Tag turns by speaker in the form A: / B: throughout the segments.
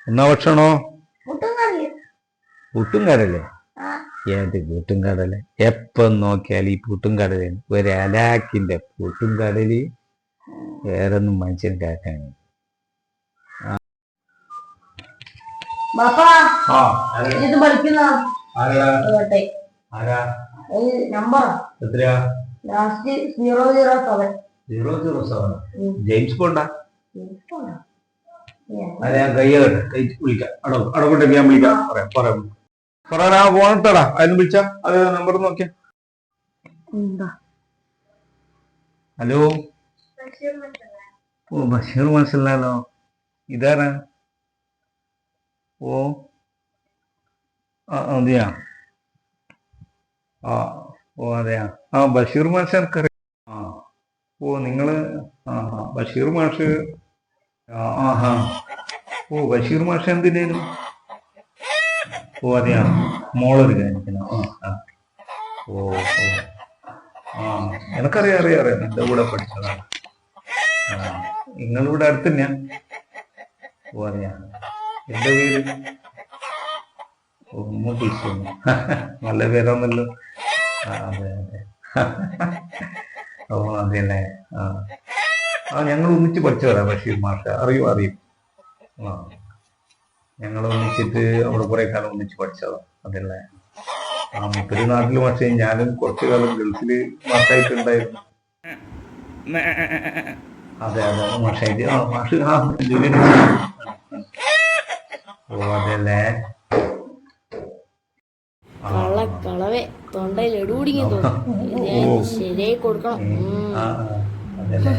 A: എന്നാ ഭക്ഷണോ? പുട്ടും കടലേ? ഏത് പുട്ടും കടല്? എപ്പം നോക്കിയാൽ ഈ പുട്ടും കടലാണ്. ഒരു അലാക്കിന്റെ പുട്ടും കടല് വേറൊന്നും മനുഷ്യൻ കേൾക്കാൻ. ജെയിംസ് ബോണ്ടാ? ഞാൻ കൈയ്യട്ടെ വിളിക്കാം. അടകൊണ്ടേക്ക് ഞാൻ വിളിക്കാം. പറയാം ഫോണത്തടാ. അതിന് വിളിച്ചാ അത് നമ്പർ നോക്കിയാ. ഹലോ. ഓ ബഷീർ മനസ്സിലാലോ. ഇതാരാ? ഓ അതെയാ? ഓ അതെയാ? ബഷീർ മാഷ് എനിക്കറിയാം. ഓ നിങ്ങള് ബഷീർ മാഷ്. ഓ ബഷീർ മാഷ് എന്തിനേലും? ഓ അതെയാ? മോളൊരു കാണിക്കണം. ഓ എനിക്കറിയാം. എന്റെ കൂടെ പഠിച്ചതാണ്. നിങ്ങളിവിടെ അടുത്ത് തന്നെയാ? ഓ അറിയാ. എന്റെ പേര് നല്ല പേരാന്നല്ലോ. അതെ. ഓ അതെയല്ലേ? ഞങ്ങൾ ഒന്നിച്ച് പഠിച്ചവരാ ബഷീർ മാഷ. അറിയും. ഞങ്ങൾ ഒന്നിച്ചിട്ട് അവിടെ കുറെ കാലം ഒന്നിച്ച് പഠിച്ചതാ. അതല്ലേ? മുപ്പത് നാട്ടില്. പക്ഷേ ഞാനും കുറച്ചു കാലം ഗൾഫില് മാഷായിട്ടുണ്ടായിരുന്നു. അതെ മാഷായിട്ട്. ഓ അതല്ലേ?
B: കളവേ തൊണ്ടയിൽ എടുകുടിങ്ങി തോന്നുന്നു. ശരിയായി കൊടുക്കണം.
A: അതല്ലേ?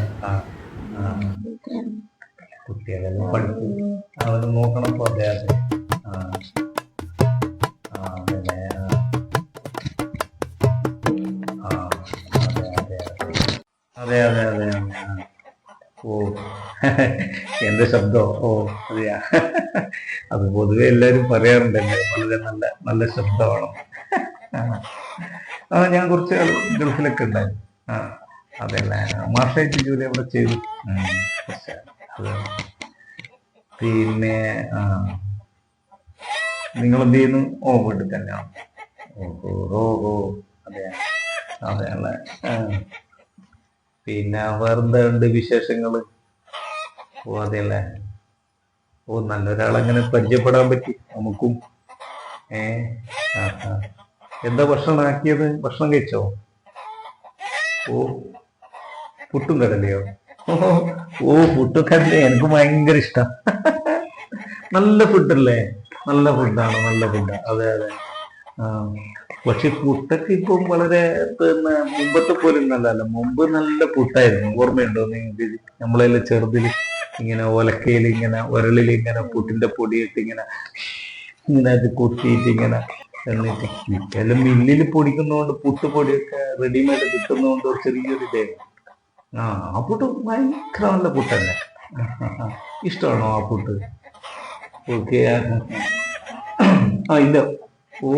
A: കുട്ടികളെല്ലാം പഠിക്കും. അവര് നോക്കണം. അതെ. അതെ. ഓ എന്റെ ശബ്ദോ? ഓ അതെയാ? അത് പൊതുവെ എല്ലാരും പറയാറുണ്ടല്ലേ, വളരെ നല്ല ശബ്ദമാണ്. ഞാൻ കുറച്ച് ഗൾഫിലൊക്കെ ഉണ്ടായിരുന്നു. അതെല്ലേ? മാഷായിട്ട് ജോലി അവിടെ ചെയ്തു. പിന്നെ നിങ്ങൾ എന്ത് ചെയ്യുന്നു? ഓ വീട്ടിൽ തന്നെയാണ്. ഓ അതെയല്ലേ? പിന്നെ വേറെന്താ ഉണ്ട് വിശേഷങ്ങള്? ഓ അതെയല്ലേ? ഓ നല്ലൊരാളെങ്ങനെ പരിചയപ്പെടാൻ പറ്റി നമുക്കും. എന്താ ഭക്ഷണം ആക്കിയത്? ഭക്ഷണം കഴിച്ചോ? ഓ പുട്ടും കടലയോ? ഓ പുട്ടും കടല എനിക്ക് ഭയങ്കര ഇഷ്ടം. നല്ല ഫുഡല്ലേ? നല്ല ഫുഡാണ്. അതെ. പക്ഷെ പുട്ടൊക്കെ ഇപ്പം വളരെ പിന്നെ മുമ്പത്തെ പോലെ നല്ലതല്ല. മുമ്പ് നല്ല പുട്ടായിരുന്നു. ഓർമ്മയുണ്ടോ നിങ്ങൾക്ക്? നമ്മളെല്ലാം ചെറുതില് ഇങ്ങനെ ഒലക്കയിൽ ഇങ്ങനെ ഉരളിൽ ഇങ്ങനെ പുട്ടിന്റെ പൊടിയിട്ട് ഇങ്ങനെ അത് കൊത്തിയിട്ട് ഇങ്ങനെ എന്നിട്ട് എല്ലാം മില്ലിൽ പൊടിക്കുന്നതുകൊണ്ട് പുട്ടുപൊടിയൊക്കെ റെഡിമെയ്ഡ് കിട്ടുന്നതുകൊണ്ട് ചെറിയൊരു ഇതായിരുന്നു. ആ പുട്ട് ഭയങ്കര നല്ല പുട്ടല്ലേ? ഇഷ്ടമാണോ ആ പുട്ട്? ഓക്കെ. ഇല്ല. ഓ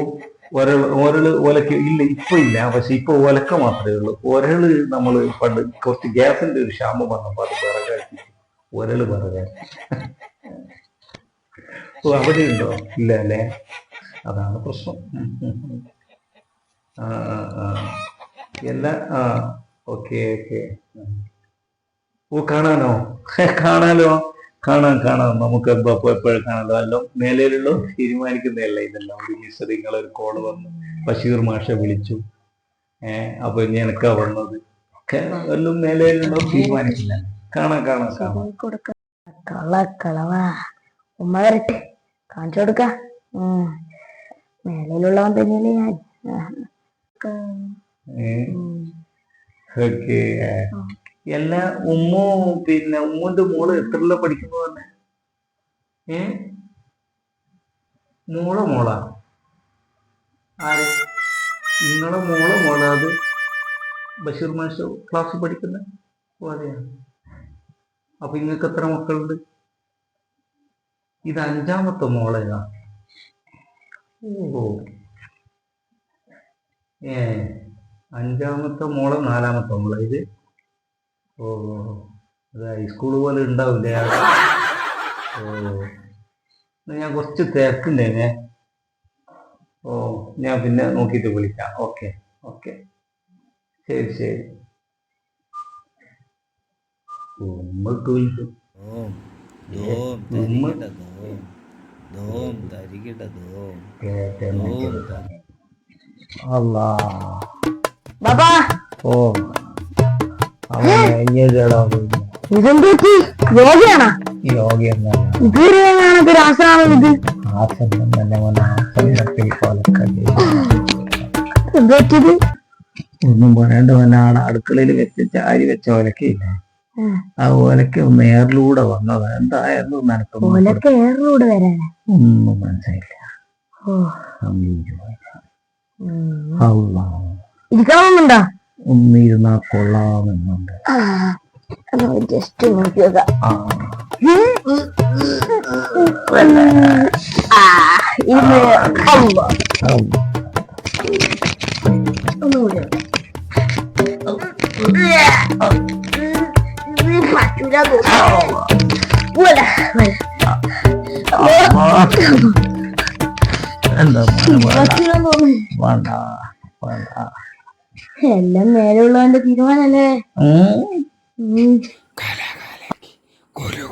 A: ഒലക്ക ഇല്ല, ഇപ്പൊ ഇല്ല. പക്ഷെ ഇപ്പൊ ഒലക്ക മാത്രമേ ഉള്ളൂ. ഒരള് നമ്മള് പണ്ട് കുറച്ച് ഗ്യാസിന്റെ ഒരു ക്ഷാമം വന്നപ്പോ അത് വിറകാക്കി. വിറകാക്കി. ഓ അവിടെ ഉണ്ടോ? ഇല്ല അല്ലേ? അതാണ് പ്രശ്നം. എല്ലാ ഓക്കെ. ഓ കാണാനോ? കാണാം. നമുക്ക് എപ്പോഴും കാണാലോ. എല്ലാം മേലയിലുള്ള തീരുമാനിക്കുന്നതല്ല ഇതെല്ലാം. ഒരു മിസ്റ്റർ ഒരു കോള് വന്നു, ബഷീർ മാഷ വിളിച്ചു. അപ്പൊ ഇനി എനക്കാ വന്നത്. എല്ലാം മേലയിലുള്ള തീരുമാനിക്കില്ല. കാണാം.
B: കളവാ ഉമ്മ വരട്ടെ, കാണിച്ചു കൊടുക്ക. മേലയിലുള്ളവൻ തന്നെയല്ലേ ഞാൻ.
A: ഓക്കെ. എല്ലാ പിന്നെ ഉമ്മുന്റെ മോള് എത്രല്ല പഠിക്കുന്നു പറഞ്ഞെ? മോളാ? ആര്? നിങ്ങളെ മോളാ അത്? ബഷീർ മാഷ് ക്ലാസ്സിൽ പഠിക്കുന്ന? ഓ അതെയാ? അപ്പൊ നിങ്ങൾക്ക് എത്ര മക്കളുണ്ട്? ഇത് 5ാമത്തെ മോളേതാ? ഓ 5ാമത്തെ മോള് 4ാമത്തെ മോളെ ഇത്? ഓ അത് ഹൈസ്കൂള് പോലെ ഉണ്ടാവില്ലേ? ഓ ഞാൻ കുറച്ച് തിരക്കുണ്ടേനെ. ഓ ഞാൻ പിന്നെ നോക്കിയിട്ട് വിളിക്കാം. ഓക്കെ ഓക്കെ ശരി ശരി. ഉമ്മക്ക് വിളിച്ചു.
C: ധൂം ധൂം തരികിട ധൂം ധൂം തരികിട ധൂം ധൂം തരി.
A: അല്ലാ.
B: ബാബാ
A: ഓ അവനെടാ
B: ഇതെന്ത് പറ്റി? യോഗയാണോ?
A: യോഗ എന്നല്ല
B: ഇതുവരെ കാണാത്ത ഒരു ആസനാണ് ഇത്.
A: ആസനം തന്നെ മോനെ. ആസനത്തിൽ കൊലക്കല്ലേ.
B: എന്ത് പറ്റിയത്?
A: ഒന്നും പറയണ്ട മോനെ. ആടെ അടുക്കളയിൽ വെച്ച് ചാരി വെച്ച ഒലക്കയില്ലേ, ആ ഒലക്ക ഒന്ന് എയറിലൂടെ വന്നതാ. എന്തായിരുന്നു നനക്കൊന്നും
B: ഓലൊക്കെ ഏറിലൂടെ വരാനാ?
A: ഒന്നും മനസ്സിലായില്ല.
B: ഓ
A: അല്ലാ.
B: ഇരിക്കണമെന്നുണ്ടോ?
A: ഒന്നിരുന്നാ കൊള്ളാമെന്നുണ്ട്.
B: ജസ്റ്റ് നോക്കി നോക്കാം.
A: ആ
B: ഒന്നുകൂടി പറ്റൂല.
A: എന്താ
B: തോന്നുന്നു.
A: വേണ്ട വേണ്ട.
B: എല്ലാം മേലുള്ളവന്റെ തീരുമാനല്ലേ.
A: ഉം.
B: ഉം.
C: ഗുരു